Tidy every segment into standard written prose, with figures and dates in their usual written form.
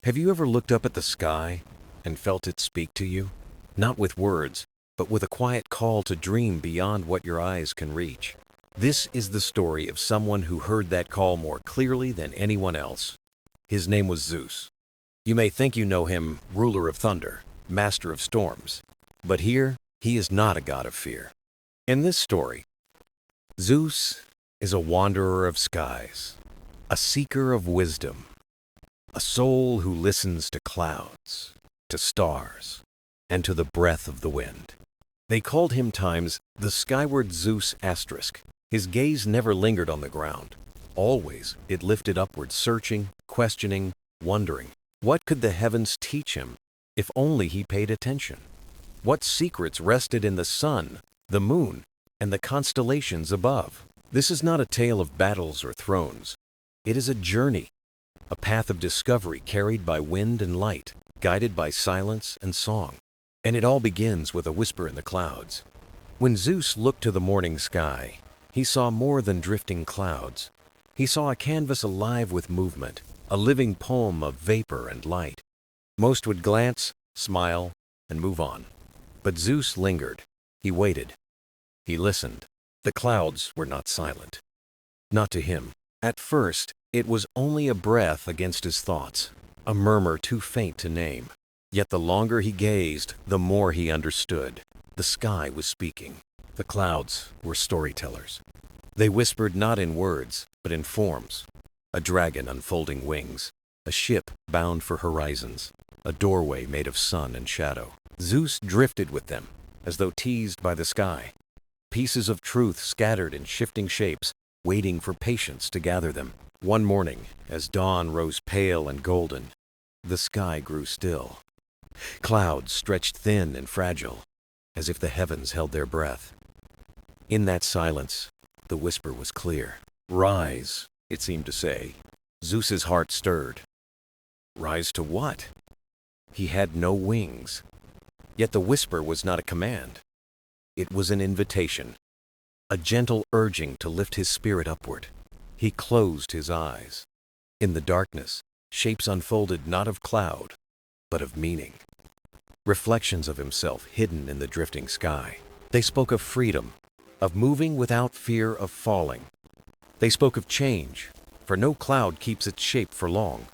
Have you ever looked up at the sky and felt it speak to you? Not with words, but with a quiet call to dream beyond what your eyes can reach. This is the story of someone who heard that call more clearly than anyone else. His name was Zeus. You may think you know him, ruler of thunder, master of storms. But here, he is not a god of fear. In this story, Zeus is a wanderer of skies, a seeker of wisdom, a soul who listens to clouds, to stars, and to the breath of the wind. They called him times the Skyward Zeus asterisk. His gaze never lingered on the ground. Always it lifted upward, searching, questioning, wondering. What could the heavens teach him if only he paid attention? What secrets rested in the sun, the moon, and the constellations above? This is not a tale of battles or thrones. It is a journey, a path of discovery carried by wind and light, guided by silence and song. And it all begins with a whisper in the clouds. When Zeus looked to the morning sky, he saw more than drifting clouds. He saw a canvas alive with movement, a living poem of vapor and light. Most would glance, smile, and move on. But Zeus lingered. He waited. He listened. The clouds were not silent. Not to him. At first, it was only a breath against his thoughts, a murmur too faint to name. Yet the longer he gazed, the more he understood. The sky was speaking. The clouds were storytellers. They whispered not in words, but in forms. A dragon unfolding wings, a ship bound for horizons, a doorway made of sun and shadow. Zeus drifted with them, as though teased by the sky. Pieces of truth scattered in shifting shapes, waiting for patience to gather them. One morning, as dawn rose pale and golden, the sky grew still. Clouds stretched thin and fragile, as if the heavens held their breath. In that silence, the whisper was clear. Rise, it seemed to say. Zeus's heart stirred. Rise to what? He had no wings. Yet the whisper was not a command. It was an invitation, a gentle urging to lift his spirit upward. He closed his eyes. In the darkness, shapes unfolded not of cloud, but of meaning. Reflections of himself hidden in the drifting sky. They spoke of freedom, of moving without fear of falling. They spoke of change, for no cloud keeps its shape for long.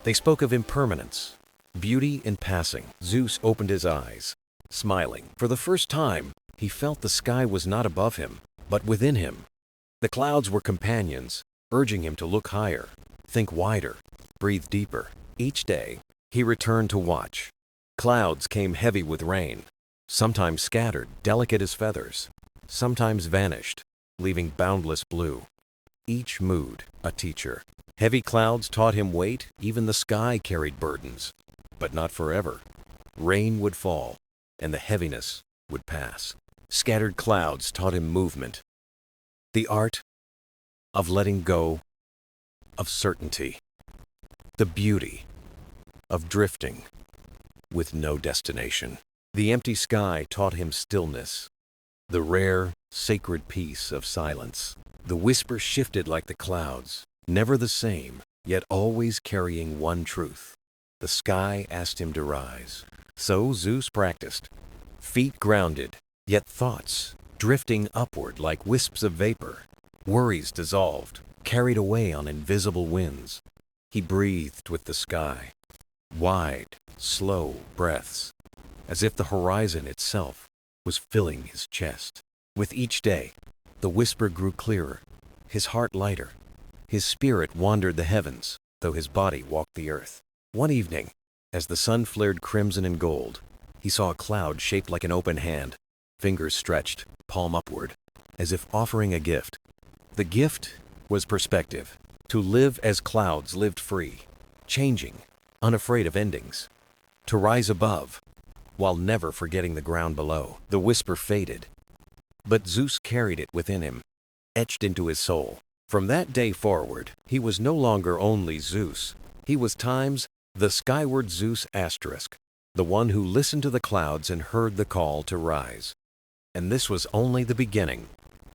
They spoke of impermanence, beauty in passing. Zeus opened his eyes, smiling. For the first time, he felt the sky was not above him, but within him. The clouds were companions, urging him to look higher, think wider, breathe deeper. Each day, he returned to watch. Clouds came heavy with rain, sometimes scattered, delicate as feathers, sometimes vanished, leaving boundless blue. Each mood, a teacher. Heavy clouds taught him weight, even the sky carried burdens. But not forever. Rain would fall, and the heaviness would pass. Scattered clouds taught him movement. The art of letting go, of certainty. The beauty of drifting with no destination. The empty sky taught him stillness, the rare, sacred peace of silence. The whisper shifted like the clouds, never the same, yet always carrying one truth. The sky asked him to rise. So Zeus practiced, feet grounded, yet thoughts drifting upward like wisps of vapor. Worries dissolved, carried away on invisible winds. He breathed with the sky, wide, slow breaths, as if the horizon itself was filling his chest. With each day, the whisper grew clearer, his heart lighter. His spirit wandered the heavens, though his body walked the earth. One evening, as the sun flared crimson and gold, he saw a cloud shaped like an open hand, fingers stretched, palm upward, as if offering a gift. The gift was perspective, to live as clouds lived free, changing, unafraid of endings, to rise above, while never forgetting the ground below. The whisper faded, but Zeus carried it within him, etched into his soul. From that day forward, he was no longer only Zeus. He was times the Skyward Zeus asterisk, the one who listened to the clouds and heard the call to rise. And this was only the beginning.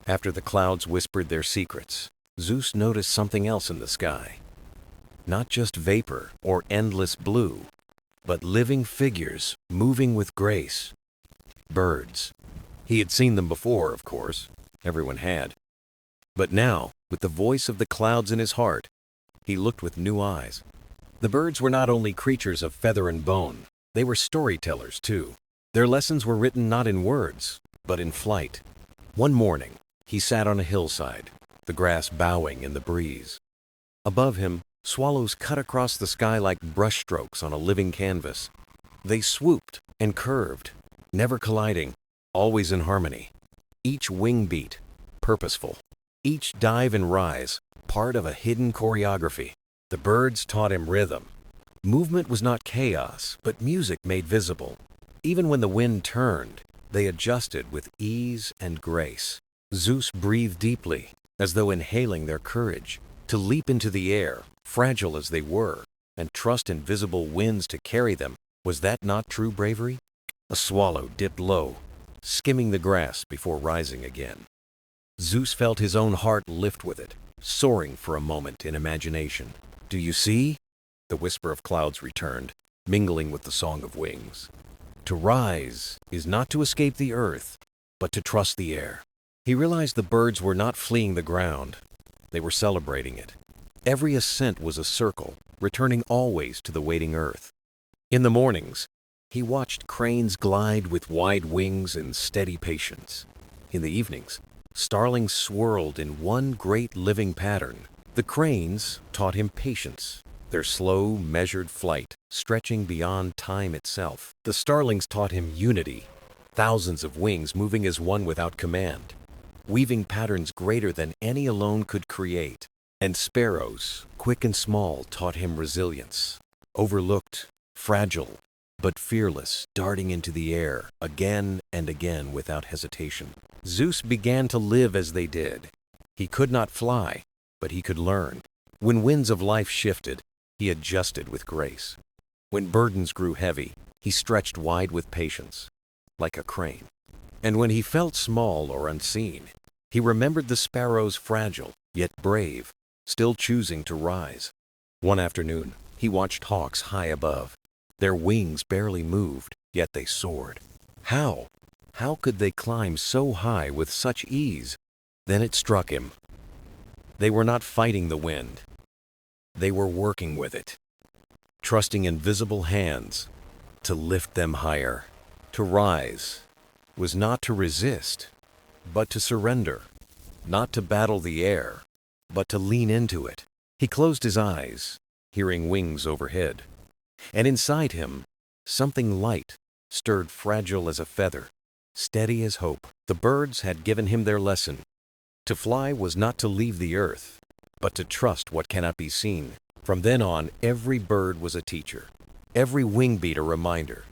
After the clouds whispered their secrets, Zeus noticed something else in the sky. Not just vapor or endless blue, but living figures moving with grace. Birds. He had seen them before, of course. Everyone had. But now, with the voice of the clouds in his heart, he looked with new eyes. The birds were not only creatures of feather and bone, they were storytellers too. Their lessons were written not in words, but in flight. One morning, he sat on a hillside, the grass bowing in the breeze. Above him, swallows cut across the sky like brushstrokes on a living canvas. They swooped and curved, never colliding, always in harmony. Each wing beat, purposeful. Each dive and rise, part of a hidden choreography. The birds taught him rhythm. Movement was not chaos, but music made visible. Even when the wind turned, they adjusted with ease and grace. Zeus breathed deeply, as though inhaling their courage, to leap into the air, fragile as they were, and trust invisible winds to carry them. Was that not true bravery? A swallow dipped low, skimming the grass before rising again. Zeus felt his own heart lift with it, soaring for a moment in imagination. "Do you see?" The whisper of clouds returned, mingling with the song of wings. To rise is not to escape the earth, but to trust the air. He realized the birds were not fleeing the ground. They were celebrating it. Every ascent was a circle, returning always to the waiting earth. In the mornings, he watched cranes glide with wide wings and steady patience. In the evenings, starlings swirled in one great living pattern. The cranes taught him patience, their slow, measured flight stretching beyond time itself. The starlings taught him unity, thousands of wings moving as one without command, weaving patterns greater than any alone could create. And sparrows, quick and small, taught him resilience, overlooked, fragile, but fearless, darting into the air again and again without hesitation. Zeus began to live as they did. He could not fly, but he could learn. When winds of life shifted, he adjusted with grace. When burdens grew heavy, he stretched wide with patience, like a crane. And when he felt small or unseen, he remembered the sparrows, fragile, yet brave, still choosing to rise. One afternoon, he watched hawks high above. Their wings barely moved, yet they soared. How? How could they climb so high with such ease? Then it struck him. They were not fighting the wind. They were working with it, trusting invisible hands to lift them higher. To rise was not to resist, but to surrender. Not to battle the air, but to lean into it. He closed his eyes, hearing wings overhead. And inside him, something light stirred, fragile as a feather, steady as hope. The birds had given him their lesson. To fly was not to leave the earth, but to trust what cannot be seen. From then on, every bird was a teacher, every wing beat a reminder,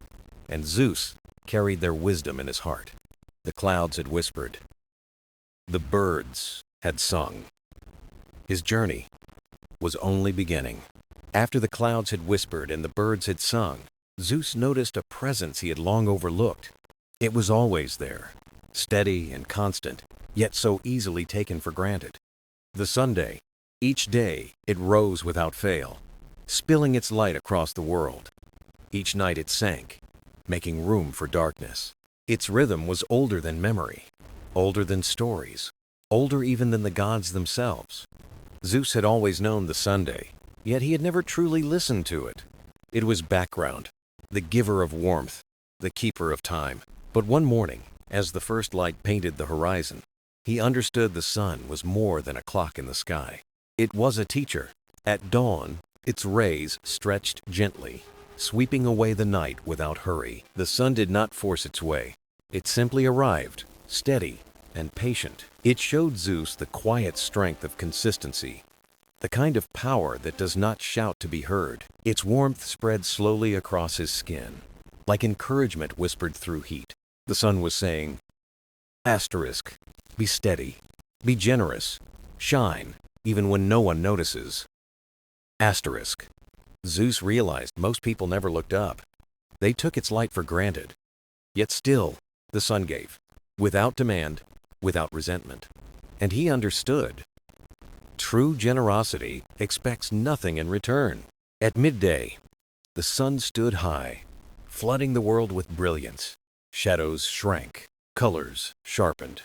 and Zeus carried their wisdom in his heart. The clouds had whispered. The birds had sung. His journey was only beginning. After the clouds had whispered and the birds had sung, Zeus noticed a presence he had long overlooked. It was always there, steady and constant, yet so easily taken for granted. The Sunday. Each day it rose without fail, spilling its light across the world. Each night it sank, making room for darkness. Its rhythm was older than memory, older than stories, older even than the gods themselves. Zeus had always known the Sunday, yet he had never truly listened to it. It was background, the giver of warmth, the keeper of time. But one morning, as the first light painted the horizon, he understood the sun was more than a clock in the sky. It was a teacher. At dawn, its rays stretched gently, sweeping away the night without hurry. The sun did not force its way. It simply arrived, steady and patient. It showed Zeus the quiet strength of consistency, the kind of power that does not shout to be heard. Its warmth spread slowly across his skin, like encouragement whispered through heat. The sun was saying, asterisk, be steady, be generous, shine, even when no one notices. Asterisk. Zeus realized most people never looked up. They took its light for granted. Yet still, the sun gave, without demand, without resentment. And he understood. True generosity expects nothing in return. At midday, the sun stood high, flooding the world with brilliance. Shadows shrank, colors sharpened.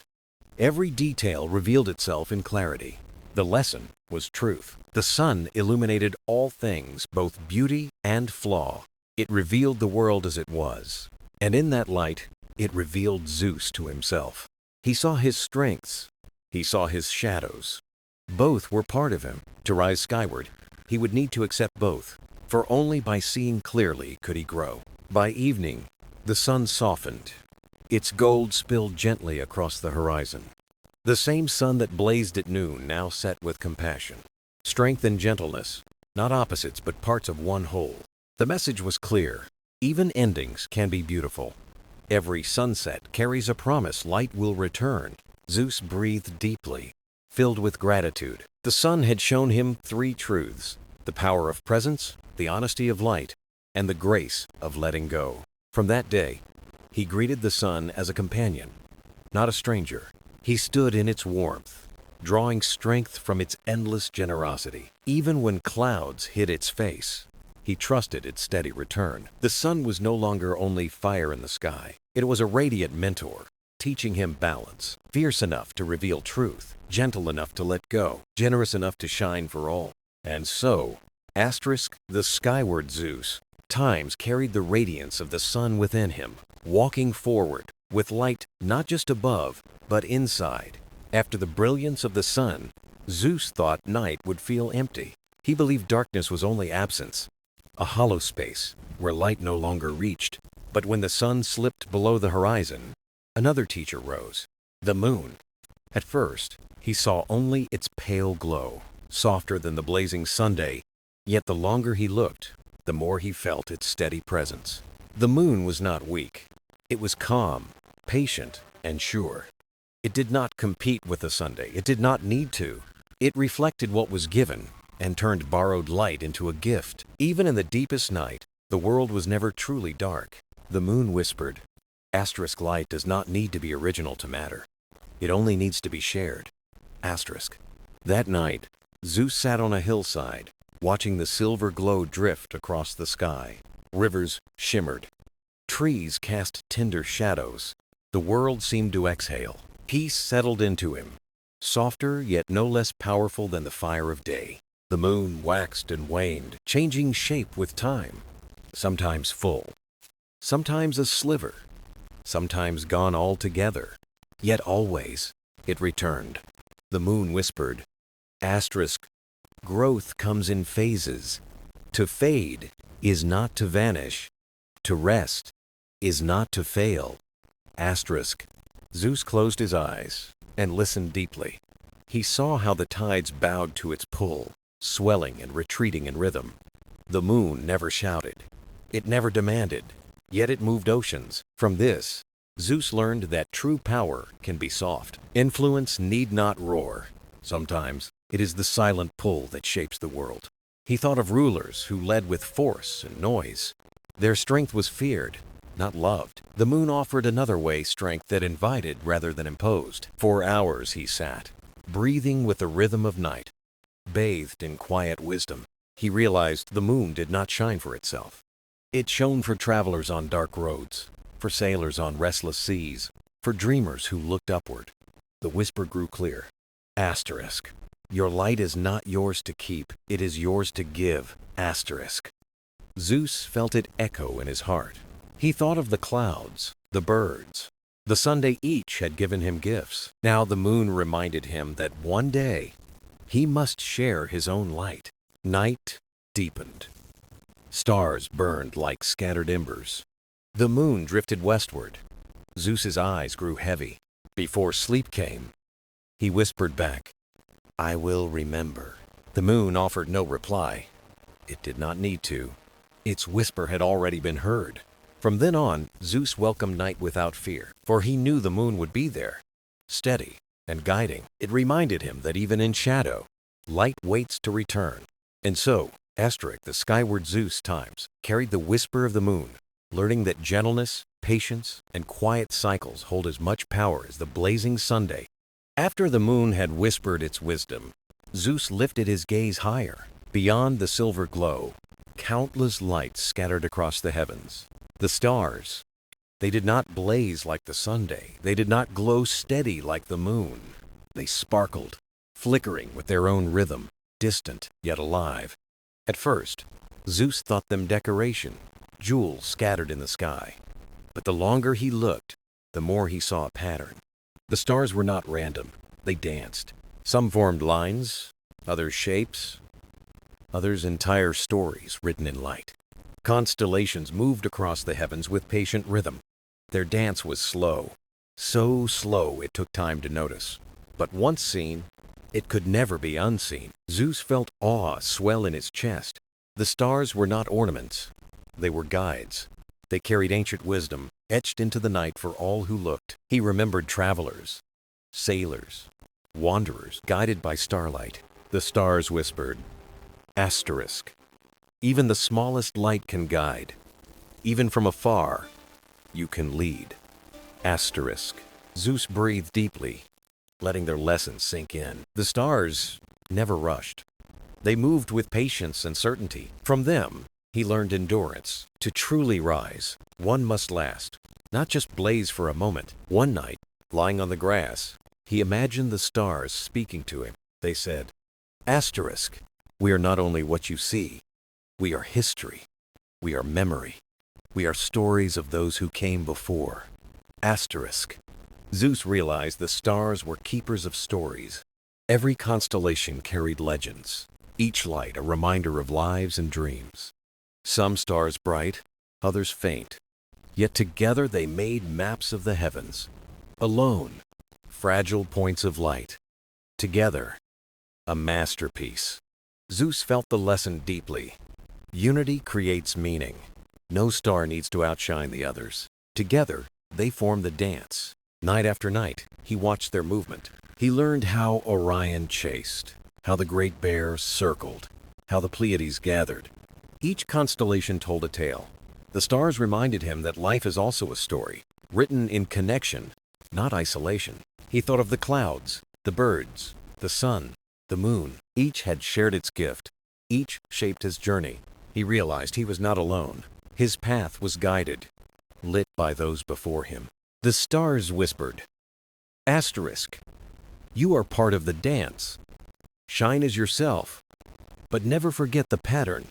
Every detail revealed itself in clarity. The lesson was truth. The sun illuminated all things, both beauty and flaw. It revealed the world as it was, and in that light, it revealed Zeus to himself. He saw his strengths. He saw his shadows. Both were part of him. To rise skyward, he would need to accept both, for only by seeing clearly could he grow. By evening, the sun softened. Its gold spilled gently across the horizon. The same sun that blazed at noon now set with compassion. Strength and gentleness, not opposites but parts of one whole. The message was clear. Even endings can be beautiful. Every sunset carries a promise light will return. Zeus breathed deeply, filled with gratitude. The sun had shown him three truths: the power of presence, the honesty of light, and the grace of letting go. From that day, he greeted the sun as a companion, not a stranger. He stood in its warmth, drawing strength from its endless generosity. Even when clouds hid its face, he trusted its steady return. The sun was no longer only fire in the sky. It was a radiant mentor, teaching him balance, fierce enough to reveal truth, gentle enough to let go, generous enough to shine for all. And so, the Skyward Zeus, times carried the radiance of the sun within him, walking forward, with light not just above, but inside. After the brilliance of the sun, Zeus thought night would feel empty. He believed darkness was only absence, a hollow space where light no longer reached. But when the sun slipped below the horizon, another teacher rose, the moon. At first, he saw only its pale glow, softer than the blazing Sunday, yet the longer he looked, the more he felt its steady presence. The moon was not weak. It was calm, patient, and sure. It did not compete with the Sunday. It did not need to. It reflected what was given and turned borrowed light into a gift. Even in the deepest night, the world was never truly dark. The moon whispered, "Light does not need to be original to matter. It only needs to be shared." That night, Zeus sat on a hillside, watching the silver glow drift across the sky. Rivers shimmered. Trees cast tender shadows. The world seemed to exhale. Peace settled into him, softer yet no less powerful than the fire of day. The moon waxed and waned, changing shape with time. Sometimes full, sometimes a sliver, sometimes gone altogether. Yet always, it returned. The moon whispered, "Growth comes in phases. To fade is not to vanish. To rest is not to fail." Zeus closed his eyes and listened deeply. He saw how the tides bowed to its pull, swelling and retreating in rhythm. The moon never shouted. It never demanded, yet it moved oceans. From this, Zeus learned that true power can be soft. Influence need not roar. Sometimes, it is the silent pull that shapes the world. He thought of rulers who led with force and noise. Their strength was feared, not loved. The moon offered another way, strength that invited rather than imposed. For hours he sat, breathing with the rhythm of night, bathed in quiet wisdom. He realized the moon did not shine for itself. It shone for travelers on dark roads, for sailors on restless seas, for dreamers who looked upward. The whisper grew clear. Your light is not yours to keep, it is yours to give. Zeus felt it echo in his heart. He thought of the clouds, the birds. The Sunday each had given him gifts. Now the moon reminded him that one day he must share his own light. Night deepened. Stars burned like scattered embers. The moon drifted westward. Zeus's eyes grew heavy. Before sleep came, he whispered back, "I will remember." The moon offered no reply. It did not need to. Its whisper had already been heard. From then on, Zeus welcomed night without fear, for he knew the moon would be there, steady and guiding. It reminded him that even in shadow, light waits to return. And so, the Skyward Zeus times carried the whisper of the moon, learning that gentleness, patience, and quiet cycles hold as much power as the blazing Sunday. After the moon had whispered its wisdom, Zeus lifted his gaze higher. Beyond the silver glow, countless lights scattered across the heavens. The stars, they did not blaze like the Sunday. They did not glow steady like the moon. They sparkled, flickering with their own rhythm, distant yet alive. At first, Zeus thought them decoration, jewels scattered in the sky. But the longer he looked, the more he saw a pattern. The stars were not random. They danced. Some formed lines, others shapes, others entire stories written in light. Constellations moved across the heavens with patient rhythm. Their dance was slow, so slow it took time to notice. But once seen, it could never be unseen. Zeus felt awe swell in his chest. The stars were not ornaments. They were guides. They carried ancient wisdom, etched into the night for all who looked. He remembered travelers, sailors, wanderers, guided by starlight. The stars whispered, "Asterisk. Even the smallest light can guide. Even from afar, you can lead." Asterisk. Zeus breathed deeply, letting their lessons sink in. The stars never rushed. They moved with patience and certainty. From them, he learned endurance. To truly rise, one must last, not just blaze for a moment. One night, lying on the grass, he imagined the stars speaking to him. They said, "Asterisk, we are not only what you see. We are history. We are memory. We are stories of those who came before." Asterisk. Zeus realized the stars were keepers of stories. Every constellation carried legends, each light a reminder of lives and dreams. Some stars bright, others faint, yet together they made maps of the heavens. Alone, fragile points of light. Together, a masterpiece. Zeus felt the lesson deeply. Unity creates meaning. No star needs to outshine the others. Together, they form the dance. Night after night, he watched their movement. He learned how Orion chased, how the Great Bear circled, how the Pleiades gathered. Each constellation told a tale. The stars reminded him that life is also a story, written in connection, not isolation. He thought of the clouds, the birds, the sun, the moon. Each had shared its gift. Each shaped his journey. He realized he was not alone. His path was guided, lit by those before him. The stars whispered, "Asterisk, you are part of the dance. Shine as yourself, but never forget the pattern."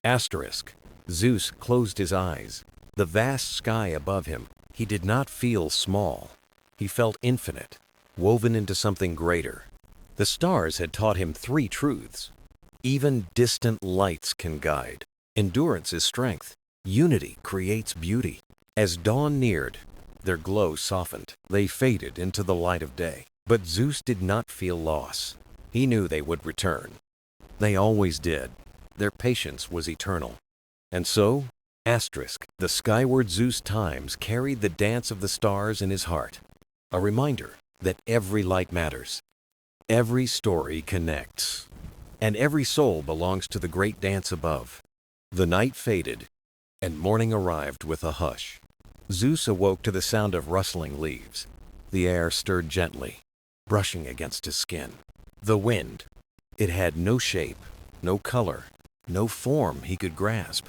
Asterisk. Zeus closed his eyes. The vast sky above him, he did not feel small. He felt infinite, woven into something greater. The stars had taught him three truths. Even distant lights can guide. Endurance is strength. Unity creates beauty. As dawn neared, their glow softened. They faded into the light of day. But Zeus did not feel loss. He knew they would return. They always did. Their patience was eternal. And so, Asterisk, the Skyward Zeus times carried the dance of the stars in his heart. A reminder that every light matters. Every story connects. And every soul belongs to the great dance above. The night faded, and morning arrived with a hush. Zeus awoke to the sound of rustling leaves. The air stirred gently, brushing against his skin. The wind, it had no shape, no color, no form he could grasp.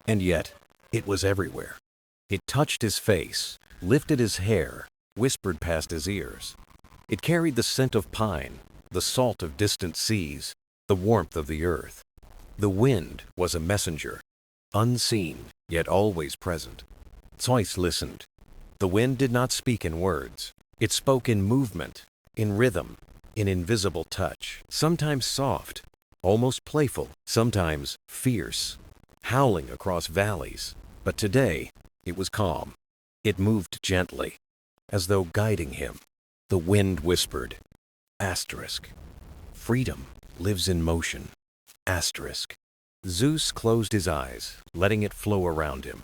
And yet, it was everywhere. It touched his face, lifted his hair, whispered past his ears. It carried the scent of pine, the salt of distant seas, the warmth of the earth. The wind was a messenger, unseen, yet always present. Zeus listened. The wind did not speak in words. It spoke in movement, in rhythm, in invisible touch. Sometimes soft, almost playful, sometimes fierce, howling across valleys. But today, it was calm. It moved gently, as though guiding him. The wind whispered, "Asterisk. Freedom lives in motion." Asterisk. Zeus closed his eyes, letting it flow around him.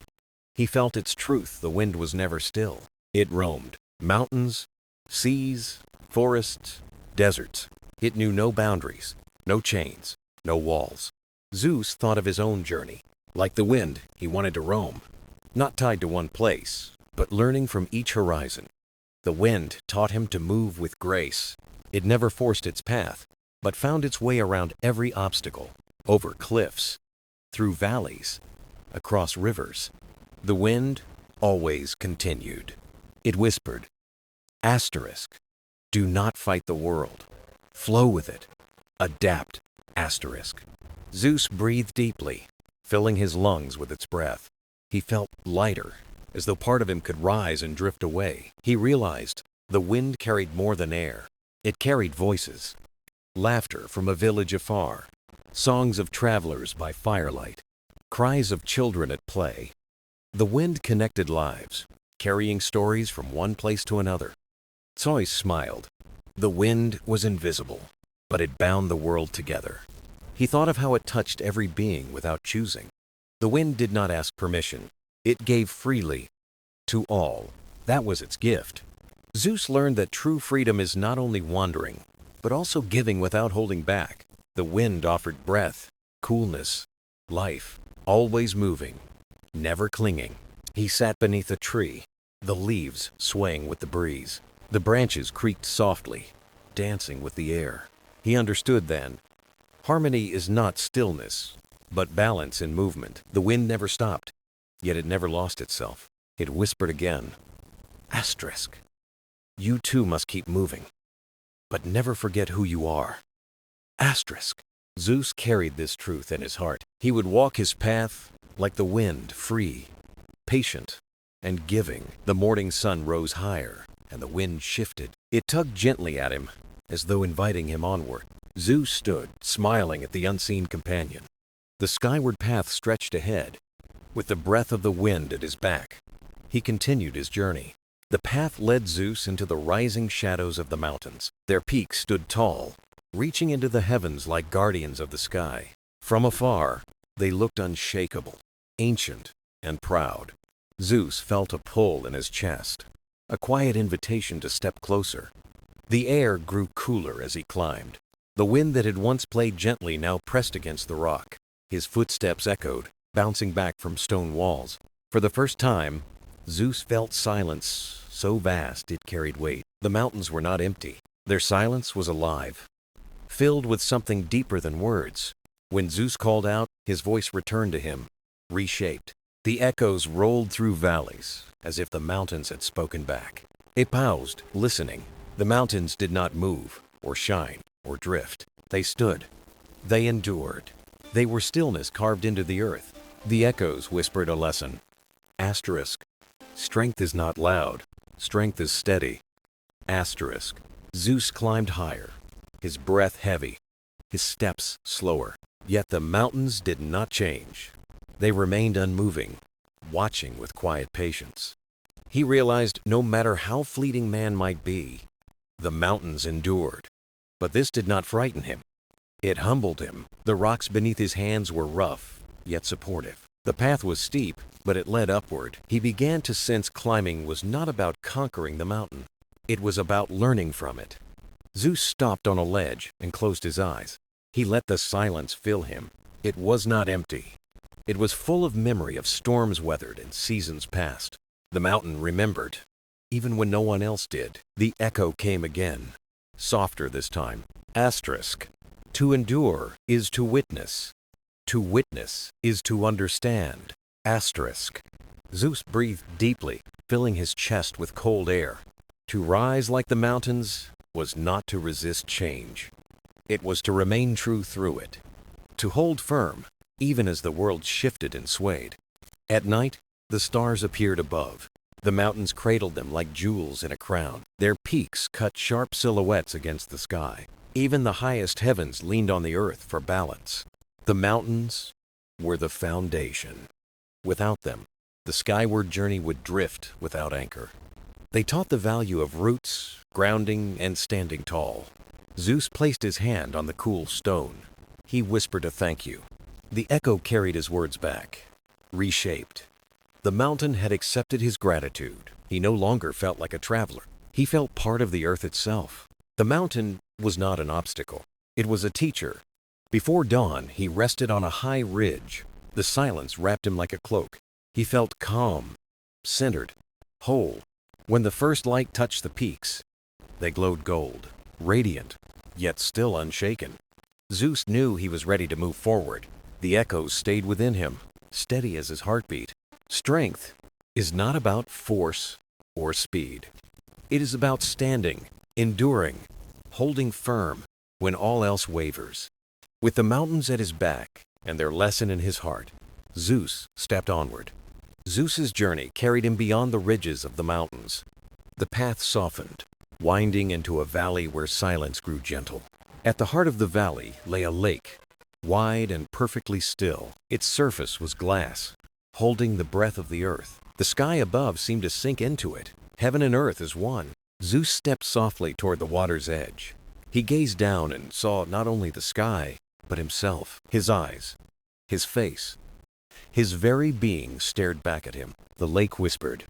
He felt its truth. The wind was never still. It roamed. Mountains, seas, forests, deserts. It knew no boundaries, no chains, no walls. Zeus thought of his own journey. Like the wind, he wanted to roam. Not tied to one place, but learning from each horizon. The wind taught him to move with grace. It never forced its path. but found its way around every obstacle, over cliffs, through valleys, across rivers. The wind always continued. It whispered, asterisk, do not fight the world. Flow with it. Adapt, asterisk. Zeus breathed deeply, filling his lungs with its breath. He felt lighter, as though part of him could rise and drift away. He realized the wind carried more than air. It carried voices. Laughter from a village afar, songs of travelers by firelight, cries of children at play. The wind connected lives, carrying stories from one place to another. Zeus smiled. The wind was invisible, but it bound the world together. He thought of how it touched every being without choosing. The wind did not ask permission. It gave freely to all. That was its gift. Zeus learned that true freedom is not only wandering, but also giving without holding back. The wind offered breath, coolness, life, always moving, never clinging. He sat beneath a tree, the leaves swaying with the breeze. The branches creaked softly, dancing with the air. He understood then, harmony is not stillness, but balance in movement. The wind never stopped, yet it never lost itself. It whispered again, asterisk, you too must keep moving, but never forget who you are. Asterisk. Zeus carried this truth in his heart. He would walk his path like the wind, free, patient, and giving. The morning sun rose higher, and the wind shifted. It tugged gently at him, as though inviting him onward. Zeus stood, smiling at the unseen companion. The skyward path stretched ahead, with the breath of the wind at his back. He continued his journey. The path led Zeus into the rising shadows of the mountains. Their peaks stood tall, reaching into the heavens like guardians of the sky. From afar, they looked unshakable, ancient, and proud. Zeus felt a pull in his chest, a quiet invitation to step closer. The air grew cooler as he climbed. The wind that had once played gently now pressed against the rock. His footsteps echoed, bouncing back from stone walls. For the first time, Zeus felt silence so vast it carried weight. The mountains were not empty. Their silence was alive, filled with something deeper than words. When Zeus called out, his voice returned to him, reshaped. The echoes rolled through valleys, as if the mountains had spoken back. They paused, listening. The mountains did not move, or shine, or drift. They stood. They endured. They were stillness carved into the earth. The echoes whispered a lesson. Asterisk. Strength is not loud. Strength is steady. Asterisk. Zeus climbed higher, his breath heavy, his steps slower. Yet the mountains did not change. They remained unmoving, watching with quiet patience. He realized no matter how fleeting man might be, the mountains endured. But this did not frighten him. It humbled him. The rocks beneath his hands were rough, yet supportive. The path was steep, but it led upward. He began to sense climbing was not about conquering the mountain. It was about learning from it. Zeus stopped on a ledge and closed his eyes. He let the silence fill him. It was not empty. It was full of memory of storms weathered and seasons past. The mountain remembered, even when no one else did. The echo came again, softer this time. Asterisk. To endure is to witness. To witness is to understand. Asterisk. Zeus breathed deeply, filling his chest with cold air. To rise like the mountains was not to resist change. It was to remain true through it. To hold firm, even as the world shifted and swayed. At night, the stars appeared above. The mountains cradled them like jewels in a crown. Their peaks cut sharp silhouettes against the sky. Even the highest heavens leaned on the earth for balance. The mountains were the foundation. Without them, the skyward journey would drift without anchor. They taught the value of roots, grounding, and standing tall. Zeus placed his hand on the cool stone. He whispered a thank you. The echo carried his words back, reshaped. The mountain had accepted his gratitude. He no longer felt like a traveler. He felt part of the earth itself. The mountain was not an obstacle. It was a teacher. Before dawn, he rested on a high ridge. The silence wrapped him like a cloak. He felt calm, centered, whole. When the first light touched the peaks, they glowed gold, radiant, yet still unshaken. Zeus knew he was ready to move forward. The echoes stayed within him, steady as his heartbeat. Strength is not about force or speed. It is about standing, enduring, holding firm when all else wavers. With the mountains at his back and their lesson in his heart, Zeus stepped onward. Zeus's journey carried him beyond the ridges of the mountains. The path softened, winding into a valley where silence grew gentle. At the heart of the valley lay a lake, wide and perfectly still. Its surface was glass, holding the breath of the earth. The sky above seemed to sink into it. Heaven and earth as one. Zeus stepped softly toward the water's edge. He gazed down and saw not only the sky, but himself. His eyes, his face, his very being stared back at him. The lake whispered,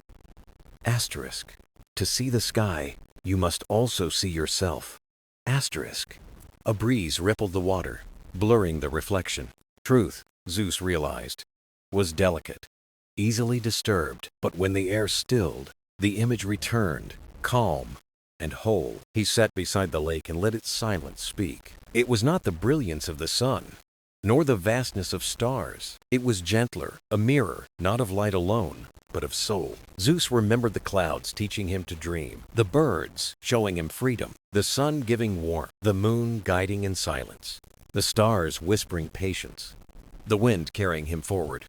Asterisk. To see the sky, you must also see yourself. Asterisk. A breeze rippled the water, blurring the reflection. Truth, Zeus realized, was delicate, easily disturbed, but when the air stilled, the image returned, calm and whole. He sat beside the lake and let its silence speak. It was not the brilliance of the sun, nor the vastness of stars. It was gentler, a mirror, not of light alone, but of soul. Zeus remembered the clouds teaching him to dream, the birds showing him freedom, the sun giving warmth, the moon guiding in silence, the stars whispering patience, the wind carrying him forward,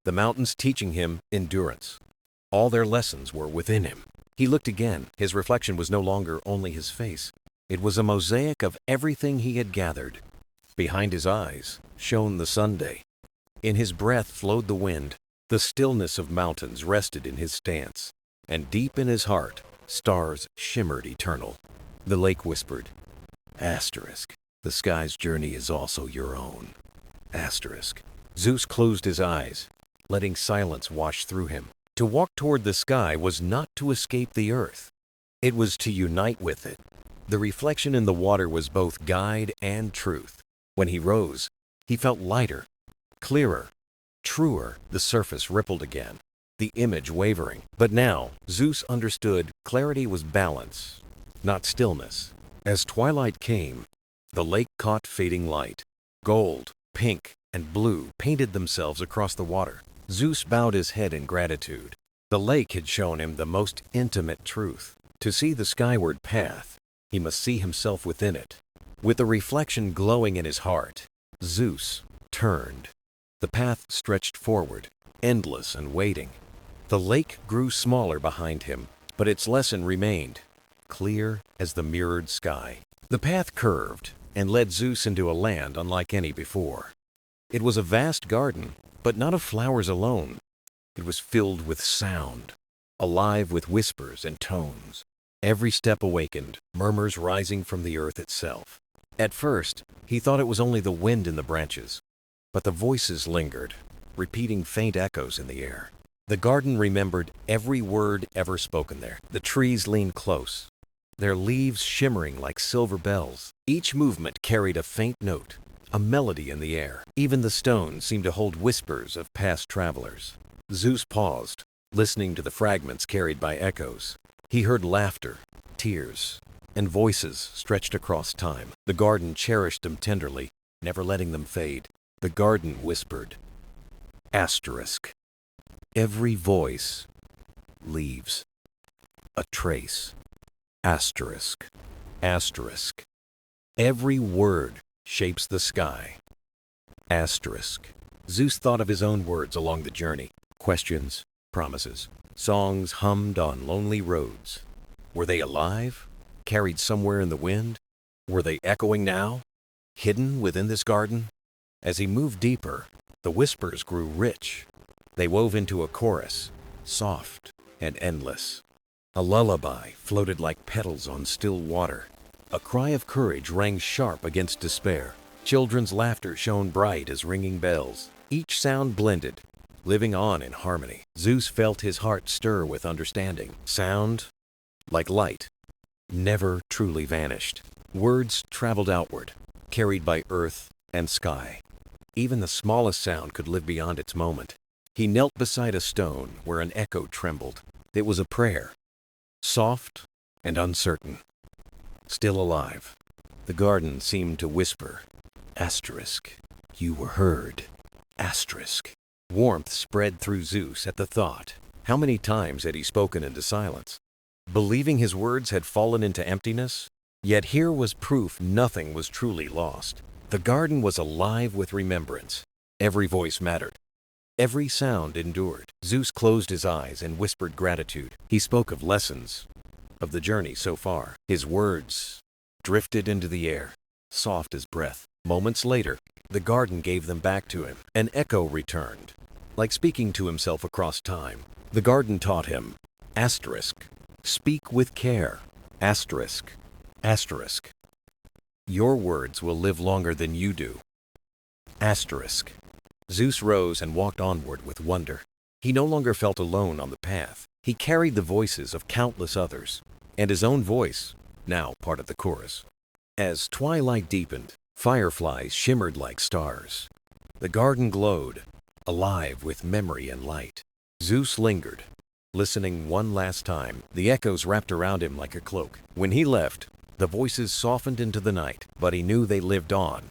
the mountains teaching him endurance. All their lessons were within him. He looked again. His reflection was no longer only his face. It was a mosaic of everything he had gathered. Behind his eyes shone the Sunday. In his breath flowed the wind. The stillness of mountains rested in his stance, and deep in his heart, stars shimmered eternal. The lake whispered, Asterisk. The sky's journey is also your own. Asterisk. Zeus closed his eyes, letting silence wash through him. To walk toward the sky was not to escape the earth. It was to unite with it. The reflection in the water was both guide and truth. When he rose, he felt lighter, clearer, truer. The surface rippled again, the image wavering. But now, Zeus understood clarity was balance, not stillness. As twilight came, the lake caught fading light. Gold, pink, and blue painted themselves across the water. Zeus bowed his head in gratitude. The lake had shown him the most intimate truth. To see the skyward path, he must see himself within it. With the reflection glowing in his heart, Zeus turned. The path stretched forward, endless and waiting. The lake grew smaller behind him, but its lesson remained, clear as the mirrored sky. The path curved and led Zeus into a land unlike any before. It was a vast garden, but not of flowers alone. It was filled with sound, alive with whispers and tones. Every step awakened murmurs rising from the earth itself. At first, he thought it was only the wind in the branches, but the voices lingered, repeating faint echoes in the air. The garden remembered every word ever spoken there. The trees leaned close, their leaves shimmering like silver bells. Each movement carried a faint note, a melody in the air. Even the stones seemed to hold whispers of past travelers. Zeus paused, listening to the fragments carried by echoes. He heard laughter, tears, and voices stretched across time. The garden cherished them tenderly, never letting them fade. The garden whispered, Asterisk. Every voice leaves a trace. Asterisk. Asterisk. Every word shapes the sky. Asterisk. Zeus thought of his own words along the journey. Questions, promises, songs hummed on lonely roads. Were they alive? Carried somewhere in the wind? Were they echoing now? Hidden within this garden? As he moved deeper, the whispers grew rich. They wove into a chorus, soft and endless. A lullaby floated like petals on still water. A cry of courage rang sharp against despair. Children's laughter shone bright as ringing bells. Each sound blended, living on in harmony. Zeus felt his heart stir with understanding. Sound, like light, never truly vanished. Words traveled outward, carried by earth and sky. Even the smallest sound could live beyond its moment. He knelt beside a stone where an echo trembled. It was a prayer, soft and uncertain, still alive. The garden seemed to whisper, asterisk, you were heard, asterisk. Warmth spread through Zeus at the thought. How many times had he spoken into silence, believing his words had fallen into emptiness? Yet here was proof nothing was truly lost. The garden was alive with remembrance. Every voice mattered. Every sound endured. Zeus closed his eyes and whispered gratitude. He spoke of lessons, of the journey so far. His words drifted into the air, soft as breath. Moments later, the garden gave them back to him. An echo returned, like speaking to himself across time. The garden taught him, asterisk, speak with care, asterisk, asterisk. Your words will live longer than you do, asterisk. Zeus rose and walked onward with wonder. He no longer felt alone on the path. He carried the voices of countless others, and his own voice, now part of the chorus. As twilight deepened, fireflies shimmered like stars. The garden glowed, alive with memory and light. Zeus lingered, listening one last time. The echoes wrapped around him like a cloak. When he left, the voices softened into the night, but he knew they lived on,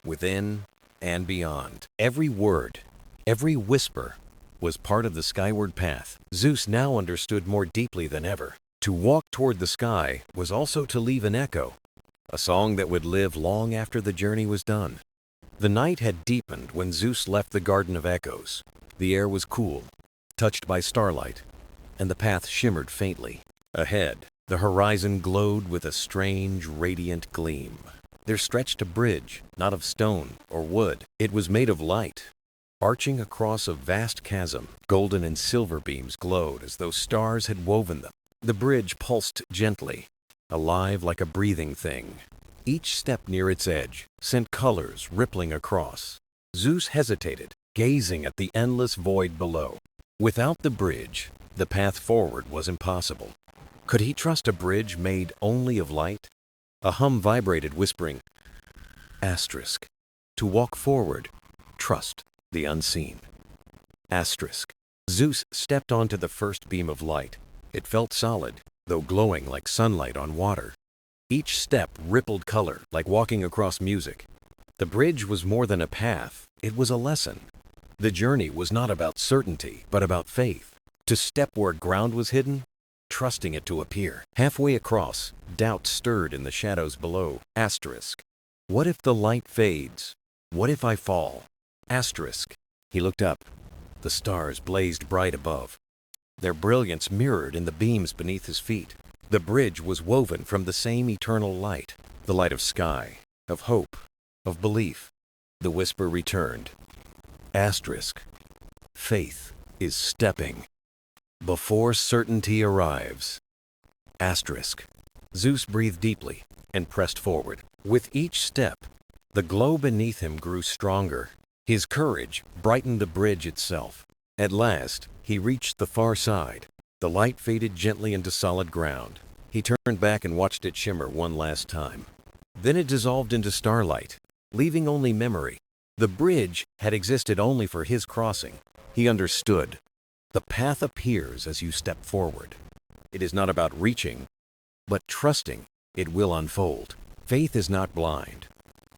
within and beyond. Every word, every whisper, was part of the skyward path. Zeus now understood more deeply than ever. To walk toward the sky was also to leave an echo, a song that would live long after the journey was done. The night had deepened when Zeus left the Garden of Echoes. The air was cool, touched by starlight, and the path shimmered faintly. Ahead, the horizon glowed with a strange, radiant gleam. There stretched a bridge, not of stone or wood. It was made of light, arching across a vast chasm. Golden and silver beams glowed as though stars had woven them. The bridge pulsed gently, alive like a breathing thing. Each step near its edge sent colors rippling across. Zeus hesitated, gazing at the endless void below. Without the bridge, the path forward was impossible. Could he trust a bridge made only of light? A hum vibrated, whispering, asterisk, to walk forward, trust the unseen. Asterisk. Zeus stepped onto the first beam of light. It felt solid, though glowing like sunlight on water. Each step rippled color, like walking across music. The bridge was more than a path, it was a lesson. The journey was not about certainty, but about faith. To step where ground was hidden, trusting it to appear. Halfway across, doubt stirred in the shadows below. Asterisk. What if the light fades? What if I fall? Asterisk. He looked up. The stars blazed bright above. Their brilliance mirrored in the beams beneath his feet. The bridge was woven from the same eternal light, the light of sky, of hope, of belief. The whisper returned. Asterisk. Faith is stepping before certainty arrives. Asterisk. Zeus breathed deeply and pressed forward. With each step, the glow beneath him grew stronger. His courage brightened the bridge itself. At last, he reached the far side. The light faded gently into solid ground. He turned back and watched it shimmer one last time. Then it dissolved into starlight, leaving only memory. The bridge had existed only for his crossing. He understood. The path appears as you step forward. It is not about reaching, but trusting it will unfold. Faith is not blind,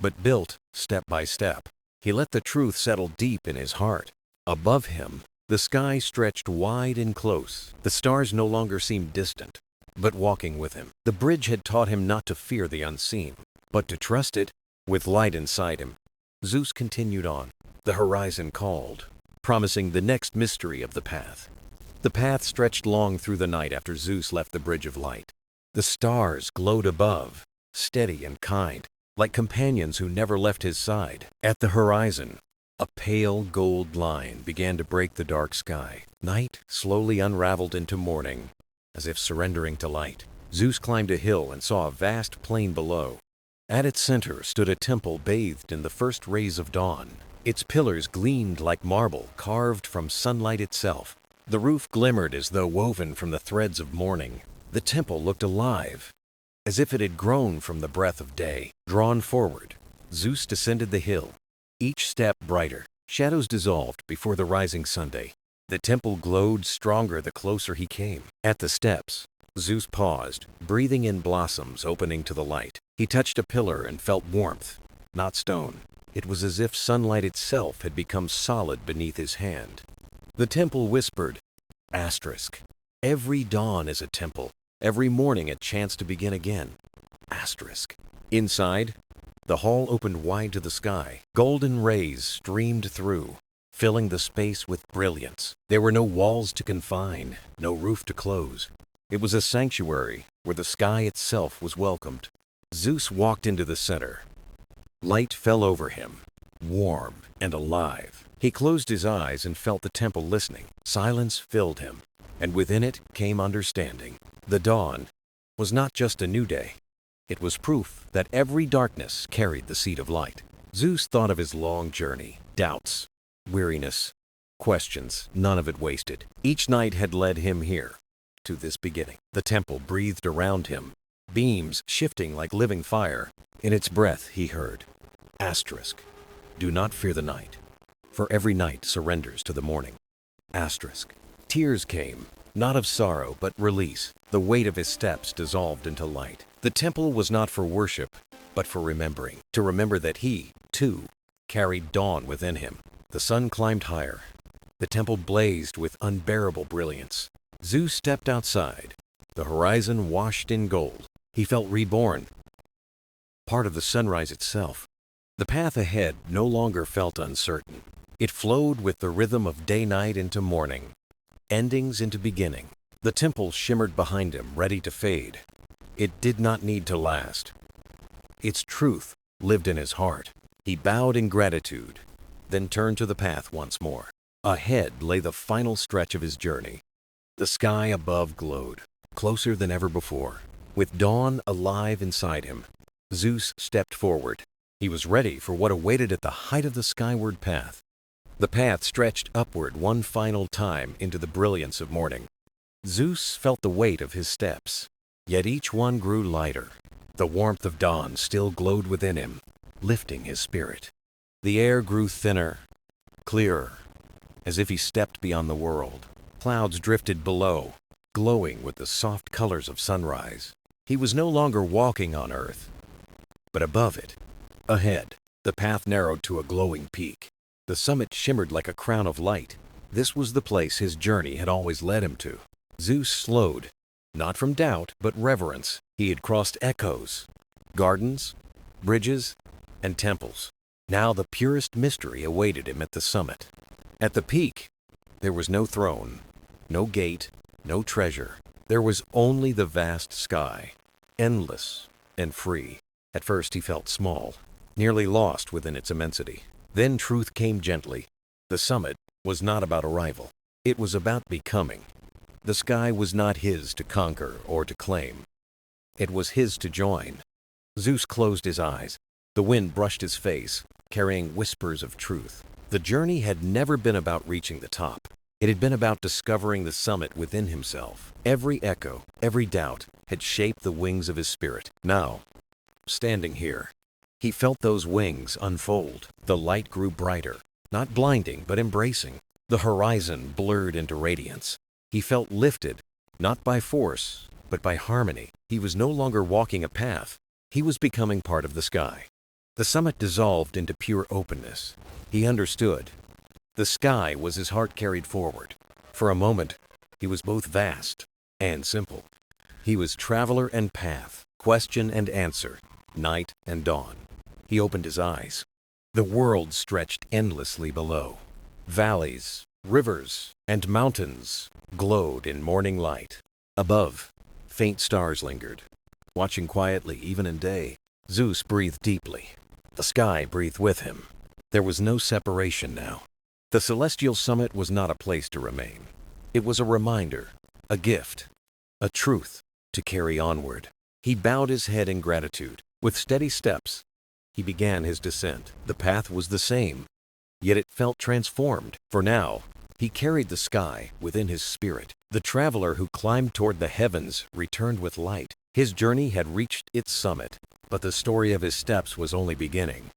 but built step by step. He let the truth settle deep in his heart. Above him, the sky stretched wide and close. The stars no longer seemed distant, but walking with him. The bridge had taught him not to fear the unseen, but to trust it with light inside him. Zeus continued on. The horizon called, promising the next mystery of the path. The path stretched long through the night after Zeus left the bridge of light. The stars glowed above, steady and kind, like companions who never left his side. At the horizon, a pale gold line began to break the dark sky. Night slowly unraveled into morning, as if surrendering to light. Zeus climbed a hill and saw a vast plain below. At its center stood a temple bathed in the first rays of dawn. Its pillars gleamed like marble carved from sunlight itself. The roof glimmered as though woven from the threads of morning. The temple looked alive, as if it had grown from the breath of day. Drawn forward, Zeus descended the hill, each step brighter. Shadows dissolved before the rising Sunday. The temple glowed stronger the closer he came. At the steps, Zeus paused, breathing in blossoms opening to the light. He touched a pillar and felt warmth, not stone. It was as if sunlight itself had become solid beneath his hand. The temple whispered, asterisk. Every dawn is a temple, every morning a chance to begin again. Asterisk. Inside, the hall opened wide to the sky. Golden rays streamed through, filling the space with brilliance. There were no walls to confine, no roof to close. It was a sanctuary where the sky itself was welcomed. Zeus walked into the center. Light fell over him, warm and alive. He closed his eyes and felt the temple listening. Silence filled him, and within it came understanding. The dawn was not just a new day. It was proof that every darkness carried the seed of light. Zeus thought of his long journey, doubts, weariness, questions, none of it wasted. Each night had led him here, to this beginning. The temple breathed around him, beams shifting like living fire. In its breath he heard, asterisk, do not fear the night, for every night surrenders to the morning. Asterisk. Tears came, not of sorrow but release. The weight of his steps dissolved into light. The temple was not for worship, but for remembering. To remember that he, too, carried dawn within him. The sun climbed higher. The temple blazed with unbearable brilliance. Zeus stepped outside. The horizon washed in gold. He felt reborn, part of the sunrise itself. The path ahead no longer felt uncertain. It flowed with the rhythm of day-night into morning, endings into beginning. The temple shimmered behind him, ready to fade. It did not need to last. Its truth lived in his heart. He bowed in gratitude, then turned to the path once more. Ahead lay the final stretch of his journey. The sky above glowed, closer than ever before. With dawn alive inside him, Zeus stepped forward. He was ready for what awaited at the height of the skyward path. The path stretched upward one final time into the brilliance of morning. Zeus felt the weight of his steps, yet each one grew lighter. The warmth of dawn still glowed within him, lifting his spirit. The air grew thinner, clearer, as if he stepped beyond the world. Clouds drifted below, glowing with the soft colors of sunrise. He was no longer walking on earth, but above it. Ahead, the path narrowed to a glowing peak. The summit shimmered like a crown of light. This was the place his journey had always led him to. Zeus slowed, not from doubt, but reverence. He had crossed echoes, gardens, bridges, and temples. Now the purest mystery awaited him at the summit. At the peak, there was no throne, no gate, no treasure. There was only the vast sky, endless and free. At first he felt small, nearly lost within its immensity. Then truth came gently. The summit was not about arrival. It was about becoming. The sky was not his to conquer or to claim. It was his to join. Zeus closed his eyes. The wind brushed his face, carrying whispers of truth. The journey had never been about reaching the top. It had been about discovering the summit within himself. Every echo, every doubt, had shaped the wings of his spirit. Now, standing here, he felt those wings unfold. The light grew brighter, not blinding, but embracing. The horizon blurred into radiance. He felt lifted, not by force, but by harmony. He was no longer walking a path. He was becoming part of the sky. The summit dissolved into pure openness. He understood. The sky was his heart carried forward. For a moment, he was both vast and simple. He was traveler and path, question and answer, night and dawn. He opened his eyes. The world stretched endlessly below. Valleys, rivers, and mountains glowed in morning light. Above, faint stars lingered, watching quietly even in day. Zeus breathed deeply. The sky breathed with him. There was no separation now. The celestial summit was not a place to remain. It was a reminder, a gift, a truth to carry onward. He bowed his head in gratitude. With steady steps, he began his descent. The path was the same, yet it felt transformed. For now, he carried the sky within his spirit. The traveler who climbed toward the heavens returned with light. His journey had reached its summit, but the story of his steps was only beginning.